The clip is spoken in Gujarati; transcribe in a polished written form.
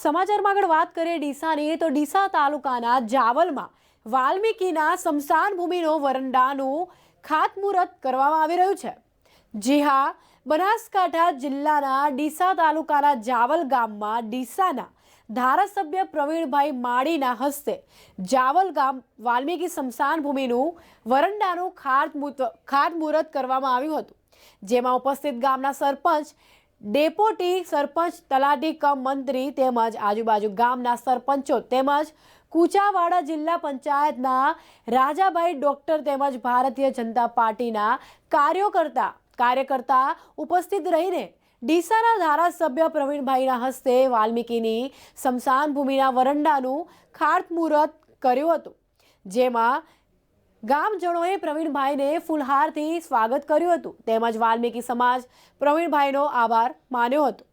સમાચારમાં આગળ વાત કરીએ ડીસાની, તો ડીસા તાલુકાના જાવલમાં વાલ્મીકીના સ્મશાન ભૂમિનો વરંડાનું ખાતમુહૂર્ત કરવામાં આવી રહ્યું છે। જી હા, બનાસકાંઠા જિલ્લાના ડીસા તાલુકાના જાવલ ગામમાં ડીસાના ધારાસભ્ય પ્રવીણભાઈ માળીના હસ્તે જાવલ ગામ વાલ્મીકી સ્મશાન ભૂમિનું વરંડાનું ખાતમુહૂર્ત કરવામાં આવ્યું હતું, જેમાં ઉપસ્થિત ગામના સરપંચ, ડેપ્યુટી સરપંચ, તલાટી કમ મંત્રી તેમજ આજુબાજુ ગામના સરપંચો તેમજ કુચાવાડા જિલ્લા પંચાયતના રાજાભાઈ ડોક્ટર તેમજ ભારતીય જનતા પાર્ટીના કાર્યકર્તા ઉપસ્થિત રહીને ડીસાના ધારાસભ્ય પ્રવીણભાઈના હસ્તે વાલ્મીકીની સ્મશાન ભૂમિના વરંડાનું ખાતમુહૂર્ત કર્યું હતું, જેમાં ગામજનોએ પ્રવીણભાઈને ફૂલહારથી સ્વાગત કર્યું હતું તેમજ વાલ્મીકી સમાજ પ્રવીણભાઈનો આભાર માન્યો હતો।